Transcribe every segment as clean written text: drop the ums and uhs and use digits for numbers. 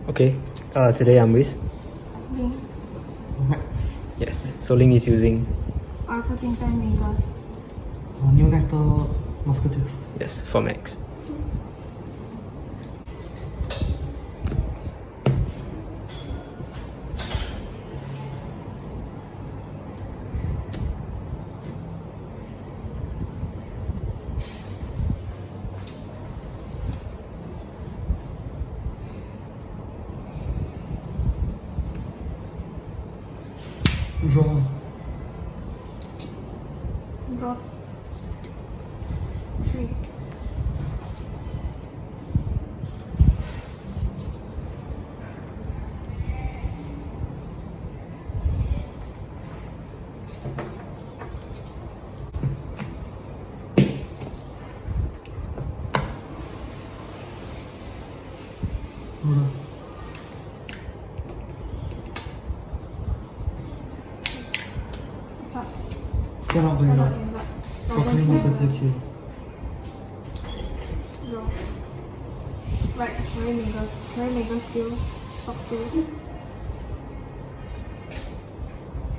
Okay, today I'm with Ling. Max. yes. So Ling is using Pton Magus. Neo Nectar Musketeers. yes for Max. Draw. Draw. 3. Bonus. Start. Stand up Start Vanguard. up Vanguard. Roxy Musketeers. Draw. Right, Carry Magus. Carry Magus skill. Top 2.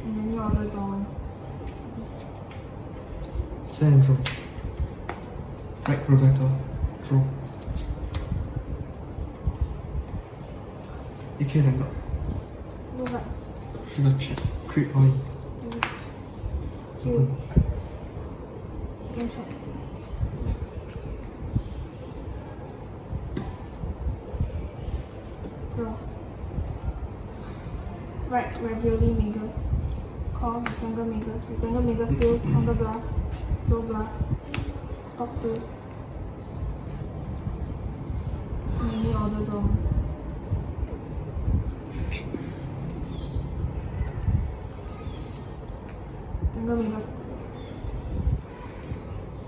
And then you order draw 1. Stand and draw. Right, Rebecca. Draw. EK Vanguard. Move up. Sugar check. Creep oil. Q. Second check. Draw. Right, White Lily Magus. Call Rectangle Magus. Rectangle Magus skill. Counter Blast. Soul Blast. Top 2. And then you order draw 1. Rectangle Magus.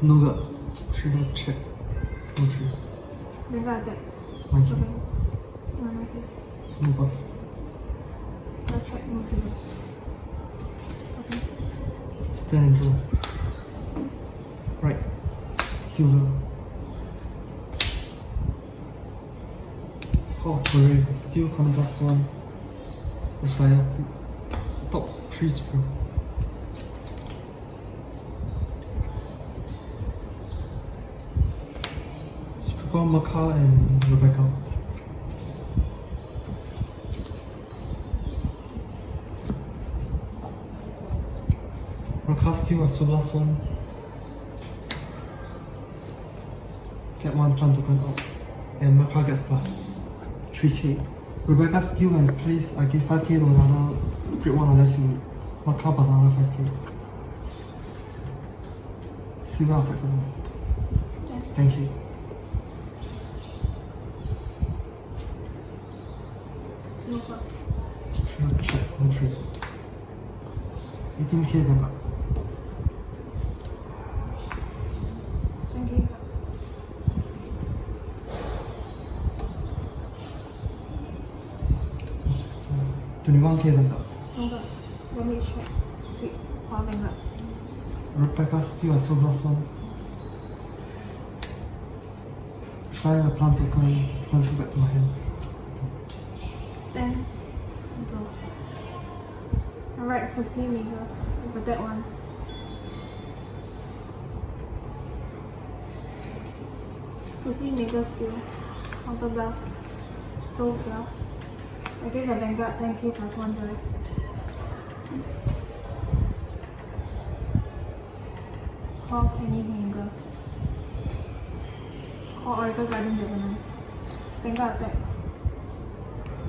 Nougat. Sugar check. No tree. Vanguard attack. My Okay. key. No, no, okay. No bus. I'll check, no triggers. Okay. Stand and draw. Right. Silver. Call parade. Skill counter plus 1. Fire. Top 3 screw. Screw Maka and Rebecca. Maka skill as well last one. Get 1 plant token out. And Maka gets plus 3k. Rebecca's skill when it's placed, I give 5k to another grade 1 unless you Maka plus another 5k. Silver attacks on. Thank you. No plus. Sure, check, no trade. 18k Vanguard. Thank you. No 16. 21k Vanguard. Vanguard. Let me check. 3. Power Vanguard. Rebecca's skill as well last one. Fire a plant token, transfer back to my hand. Stand. Draw. Alright, firstly Magus. Over that one. Firstly Magus skill. Counter Blast. Soul Blast. I gave the Vanguard 10k plus 1 drive. Call any Magus. Call Oracle Guardian Revenant. Vanguard attacks.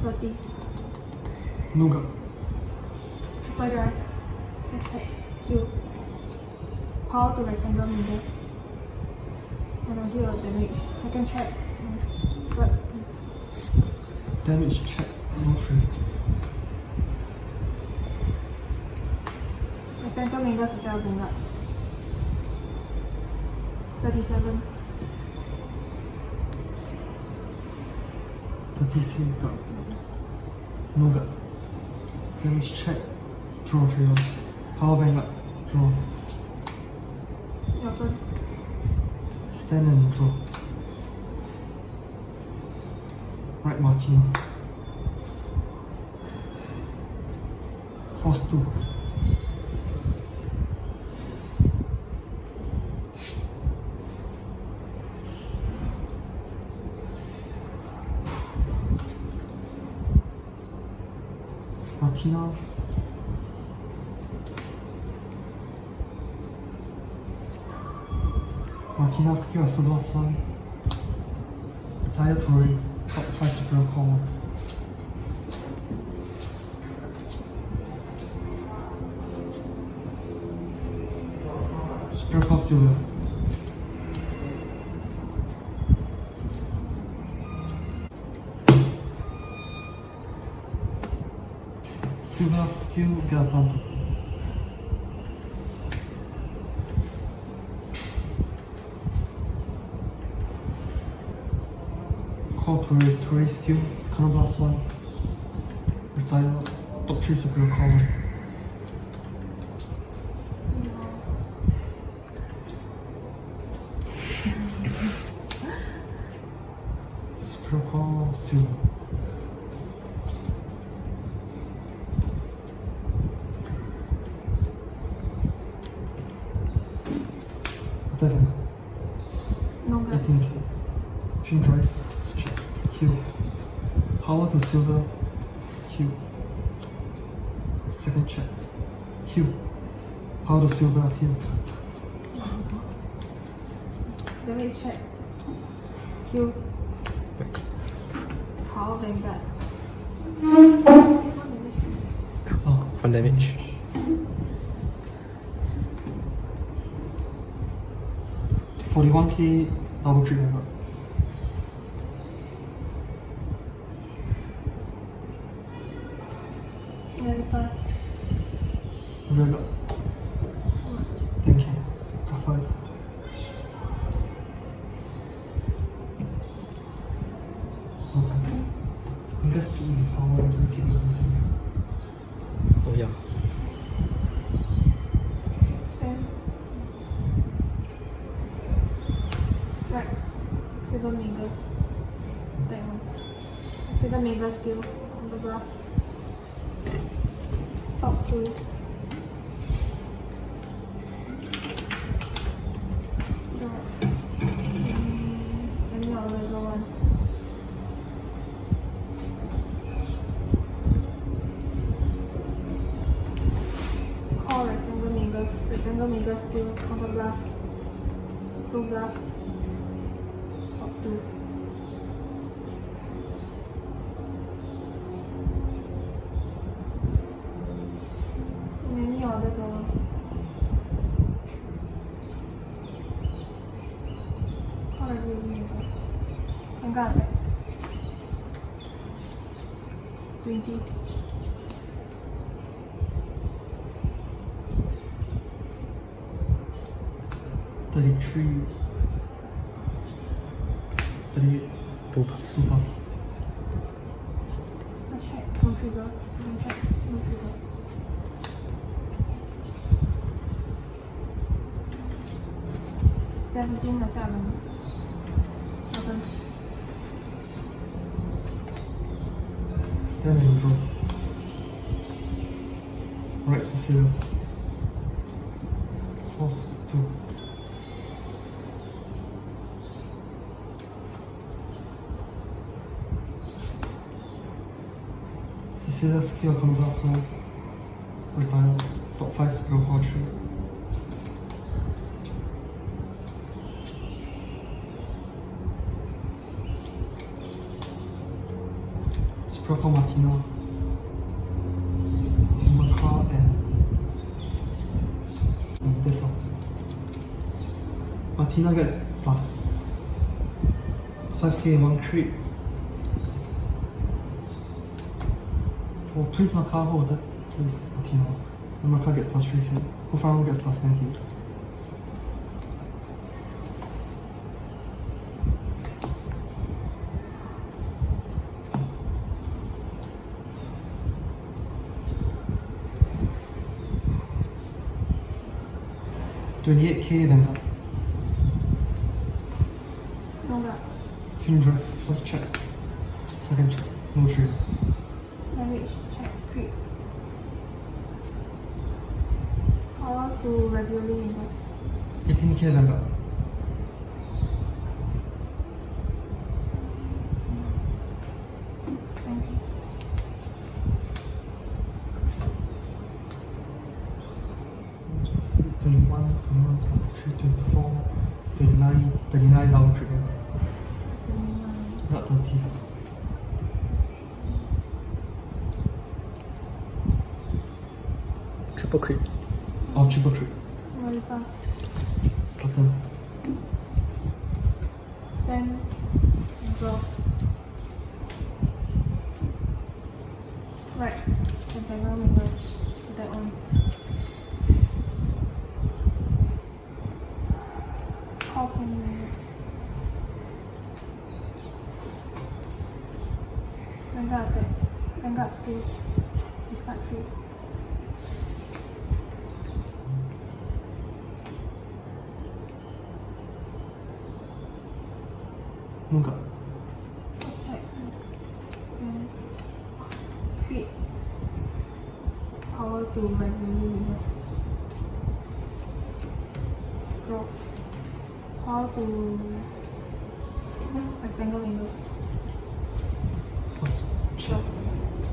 30. Nougat. Triple drive. Hashtag Q. Power to Rectangle Magus. And I heal a damage. Second check. But Damage check, no trade. Rectangle Magus attack Vanguard. 37. 30k got. Nougat. Damage check. Draw 3 on. Power Vanguard. Draw. Your turn. Stand and draw. Right marking. Force 2. Martinez. Martinez skill as the last one. Retire Tory. Top 5 super call. Super call Cecilia. Cecilia's skill get a plant. Call Tory skill, Cannon Blast 1. Retire top 3 super call. Super call Cecilia. Devin. No good. 18k. Pin drive. Check. Heal. Power to silver. Heal. Second check. Heal. Power to silver. Heal. Damage check. Q. Power Vanguard. Oh. 1 damage. $41k double crit Vanguard. Verify. Vanguard. Thank you. Cardfight. Okay. I guess to eat power is gonna keep moving. Oh yeah. Stand. Right. Exceed Magus. That one. Exceed Magus skill on the grass. Top 2. Any other one. Call Rectangle Magus skill, Counter Blast, Soul Blast, Top 2. And any other one. Call Rectangle Magus. Vanguard attacks. 20. $33. 38. 2 pass. 2 pass. Let's check. No trigger. Second check. No trigger. $17 attack. Open. Stand and draw. Right, Cecilia. Force 2. Cecilia skill comes out so retire. Top 5 super poetry. Super for Martina. Maca and this one. Martina gets plus 5k 1 crit. Oh, please Maca hold it. Please, Martina. And Maca gets plus 3k. Who farmer gets plus 10k. $28k Vanguard. No god. Human drive. First check. Second check. No trigger. Damage check. Crit. Power to regularly invest. 18k Vanguard. Thank you. See 21, 21 plus 3, 24, 29, 39 down trigger. 29. Not 30. Triple crit. Oh, triple crit. Very fast. Pton. Stand. Draw. Right. Pentagonal Magus. That one. Call Plant Magus. Vanguard attacks. Vanguard skill. Discard 3. Nunca. Prospect. Then create power to regularly invest. Draw. Power to rectangle invest. First check. Draw.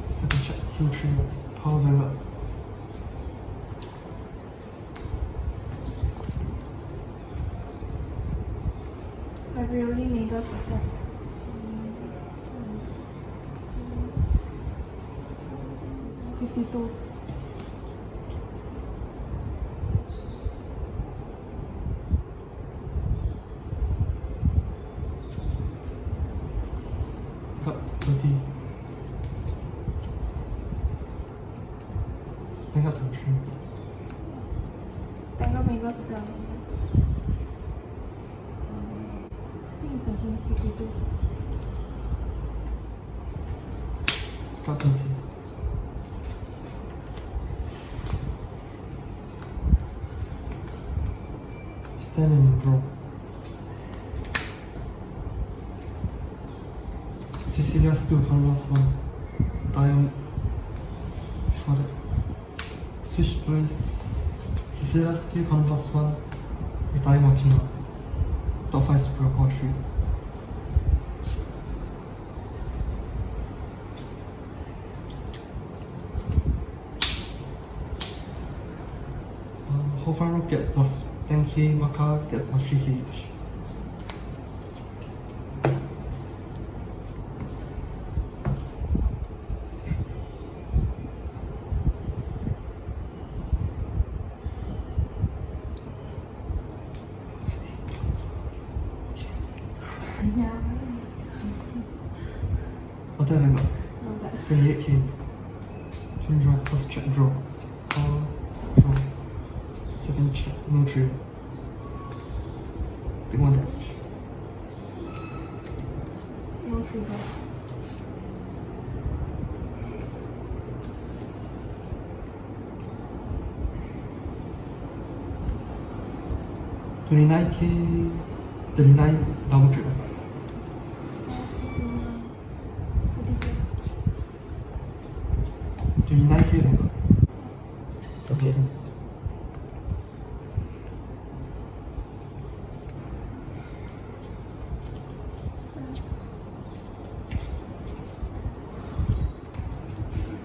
Second check. Q3. Power Vanguard. Regularly Magus attack. 52. Got 30. Vanguard 3. Tangle Magus attack. I think it's the same. 52. Got 30. Stand and draw. Cecilia still for last one. Dial before that. Switch place. Cecilia still for last one. Retire Martina. Top 5 super call 3. Whole farmer gets plus 10k, Maka gets plus 3k each. Yeah. What have I got? No, that's 28k. Twin drive, first check, draw. Power, draw. Second check, no trade. Take one damage. no trigger. $29k, 39 double trigger. 29k Vanguard. Okay.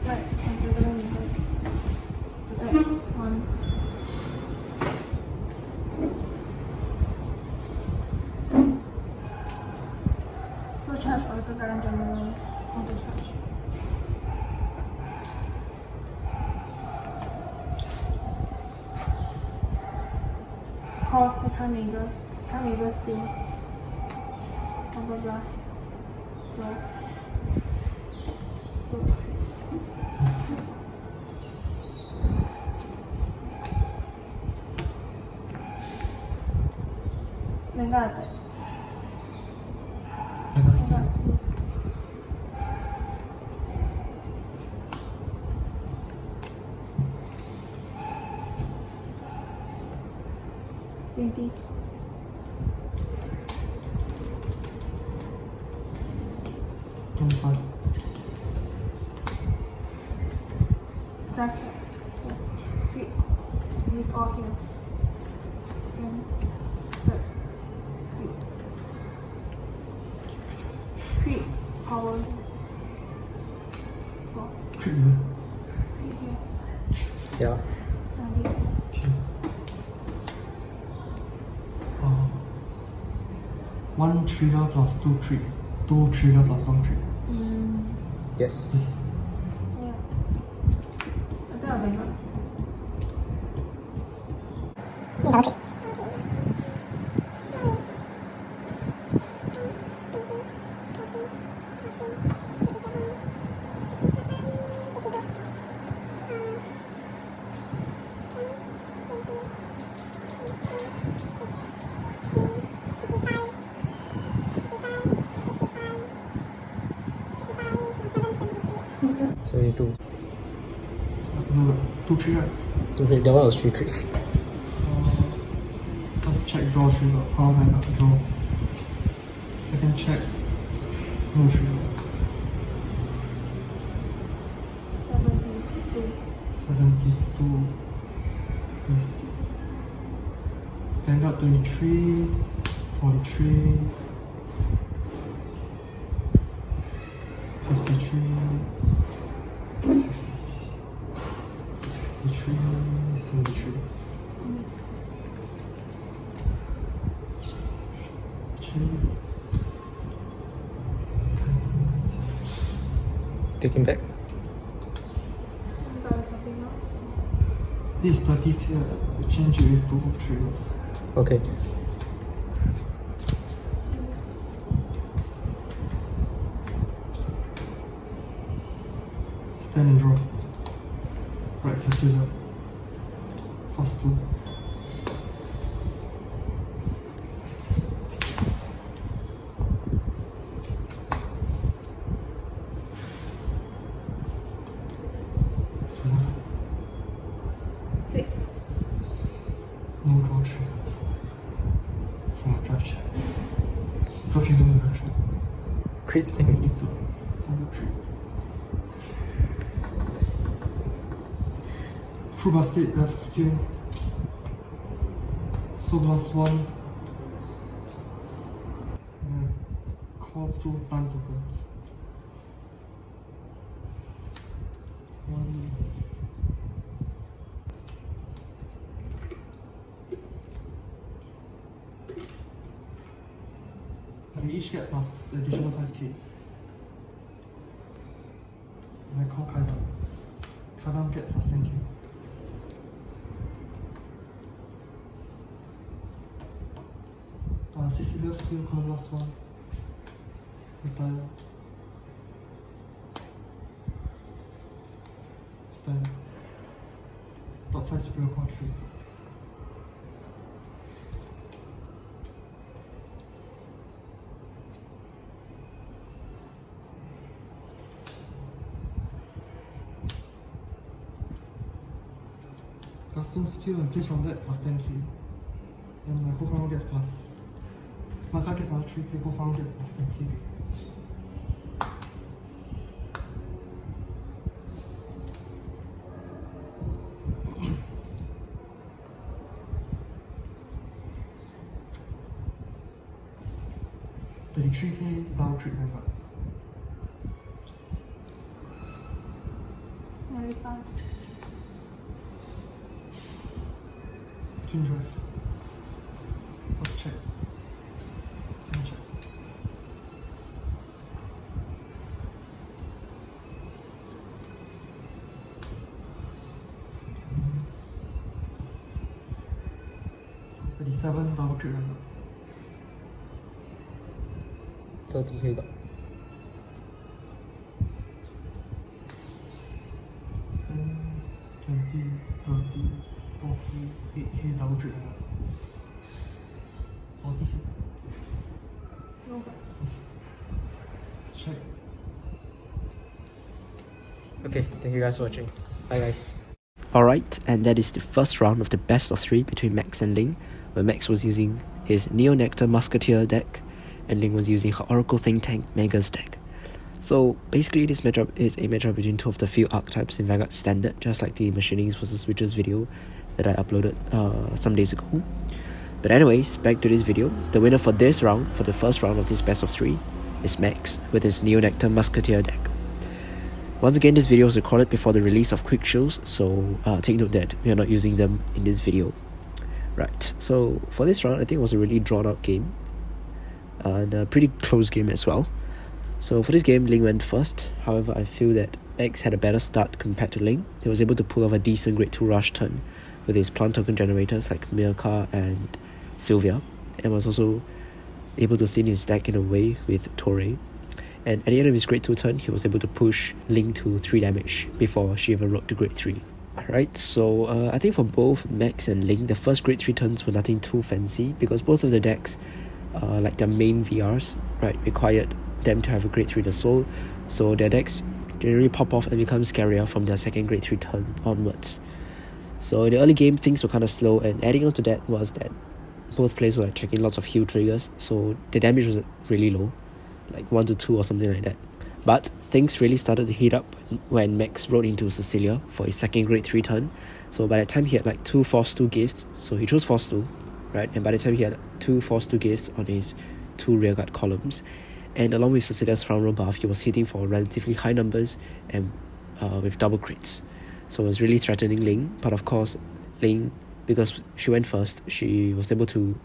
Right, Pentagonal Magus. Attack. 1. So charge Oracle Current General. Counter charge. Call Plant Magus. Plant Magus skill. Counter blast. Draw. Vanguard attacks. Vanguard skill. Vanguard skill. Twenty. Crack. 3. leave all here. Second, third. Creep, power. 4. Crit. Creep here. Yeah. And leave. Okay. 1 trigger plus 2 crit. 2 trigger plus 1 crit. Yes. Yes. Yeah. I think I'll Vanguard. So you do. No, 2 trigger. Okay, that one was 3 crits. First check, draw trigger. Power Vanguard, draw. Second check, no trigger. 72. 72. This. Vanguard 23. 43. 53. 60. 63. 73. Take him back. Got something else? This is 30 here. We change it with 2 triggers. Okay. Stand and draw. Right, Cecilia. First 2. Cecilia. 6. No draw triggers. From a draft check. Draw trigger, no draw trigger. Crits. Single crit. Full basket F skill. So plus 1. And then call 2 plant tokens. 1. We each get plus additional 5k. And I call Kaivan. Kaivan get plus 10k. Cecilia skill call plus 1. Retire. Stand. Top 5 superior call 3. Custom skill and place from that plus 10k. And my co-farmer gets plus. My card gets another 3k, co-farmer gets plus 10k. $33k double crit Vanguard. 95. Twin drive. First check. Second check. Six. 37 double crit Vanguard. 30k 的。 20, 30, 40, 8k double crit Vanguard. 40k. Okay. Let's check. Okay, thank you guys for watching. Bye guys. Alright, and that is the first round of the best of 3 between Max and Ling, where Max was using his Neo Nectar Musketeer deck, and Ling was using her Oracle Think Tank Magus deck. So basically this matchup is a matchup between 2 of the few archetypes in Vanguard Standard, just like the Machinings vs Witches video that I uploaded some days ago. But anyways, back to this video. The winner for this round, for the first round of this best of 3, is Max with his Neo Nectar Musketeer deck. Once again, this video was recorded before the release of quick shows, so take note that we are not using them in this video. Right, so for this round, I think it was a really drawn out game and a pretty close game as well. So for this game, Ling went first. However, I feel that Max had a better start compared to Ling. He was able to pull off a decent grade 2 rush turn with his plant token generators like Milka and Cecilia, and was also able to thin his deck in a way with Torre. And at the end of his grade 2 turn, he was able to push Ling to 3 damage before she even rode to grade 3. Alright, so I think for both Max and Ling, the first grade 3 turns were nothing too fancy because both of the decks, like their main VRs, right, required them to have a grade 3 the soul, so their decks generally pop off and become scarier from their second grade 3 turn onwards. So in the early game, things were kind of slow, and adding on to that was that both players were checking lots of heal triggers, so the damage was really low, like 1 to 2 or something like that. But things really started to heat up when Max rode into Cecilia for his second grade 3 turn. So by that time he had like 2 Force 2 gifts, so he chose Force 2, right? And by the time he had 2 Force 2 gifts on his 2 rearguard columns. And along with Cecilia's front row buff, he was hitting for relatively high numbers and with double crits. So it was really threatening Ling, but of course Ling, because she went first, she was able to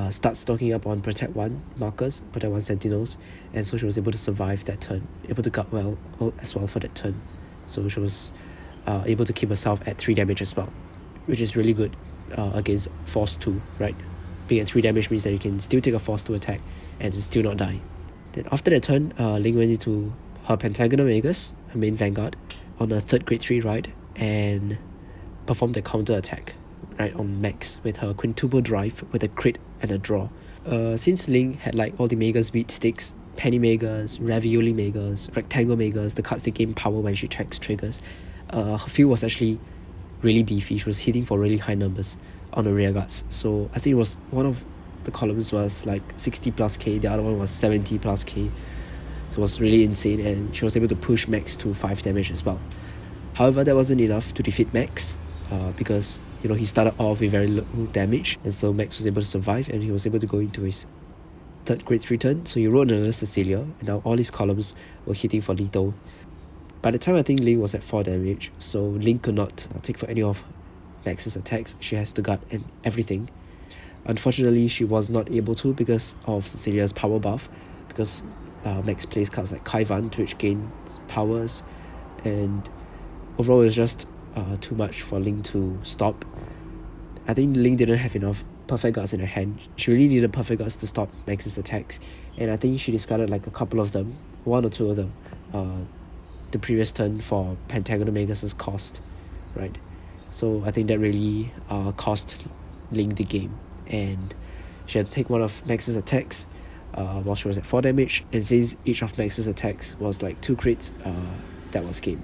start stocking up on Protect 1 markers, Protect 1 sentinels, and so she was able to survive that turn, able to gut well as well for that turn. So she was able to keep herself at 3 damage as well, which is really good against Force 2, right? Being at 3 damage means that you can still take a Force 2 attack and still not die. Then after that turn, Ling went into her Pentagonal Magus, her main Vanguard, on a 3rd grade 3 ride and performed a counter attack right on Max with her quintuple drive with a crit and a draw. Since Ling had like all the Magus beat sticks, Penny Magus, Ravioli Magus, Rectangle Magus, the cards that gain power when she checks triggers, her field was actually really beefy. She was hitting for really high numbers on the rear guards. So I think it was one of the columns was like 60 plus K, the other one was 70 plus K. So it was really insane, and she was able to push Max to 5 damage as well. However, that wasn't enough to defeat Max because he started off with very little damage, and so Max was able to survive and he was able to go into his 3rd grade 3 turn. So he rode another Cecilia, and now all his columns were hitting for lethal. By the time I think Ling was at 4 damage, so Ling could not take for any of Max's attacks. She has to guard and everything. Unfortunately, she was not able to because of Cecilia's power buff, because Max plays cards like Kaivan, which gain powers, and overall it was just too much for Ling to stop. I think Ling didn't have enough perfect guards in her hand. She really needed perfect guards to stop Max's attacks, and I think she discarded like a couple of them, 1 or 2 of them, the previous turn for Pentagonal Magus' cost, right? So I think that really cost Ling the game, and she had to take one of Max's attacks while she was at 4 damage, and since each of Max's attacks was like 2 crits, that was game.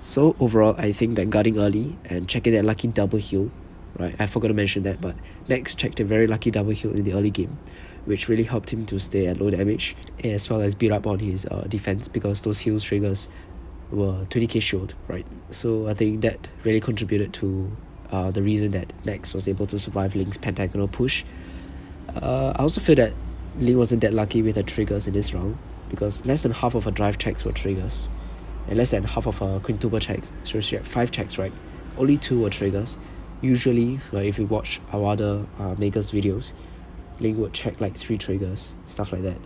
So overall, I think that guarding early and checking that lucky double heal, right, I forgot to mention that, but Max checked a very lucky double heal in the early game, which really helped him to stay at low damage, as well as beat up on his defense, because those heal triggers were 20k shield, right? So I think that really contributed to the reason that Max was able to survive Ling's pentagonal push. I also feel that Ling wasn't that lucky with her triggers in this round, because less than half of her drive checks were triggers, and less than half of her quintuple checks, so she had 5 checks, right? Only 2 were triggers. Usually, like if you watch our other Magus videos, Ling would check like 3 triggers, stuff like that.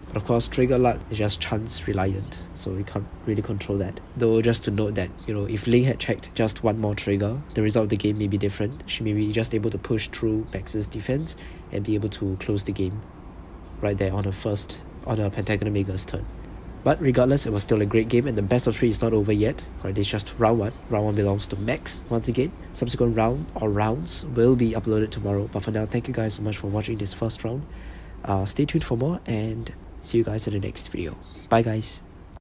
But of course, trigger luck is just chance reliant, so you can't really control that. Though just to note that, if Ling had checked just 1 more trigger, the result of the game may be different. She may be just able to push through Max's defense and be able to close the game right there on her Pentagonal Magus turn. But regardless, it was still a great game, and the best of 3 is not over yet, right? It's just round 1. Round 1 belongs to Max once again. Subsequent rounds will be uploaded tomorrow. But for now, thank you guys so much for watching this first round. Stay tuned for more, and see you guys in the next video. Bye guys.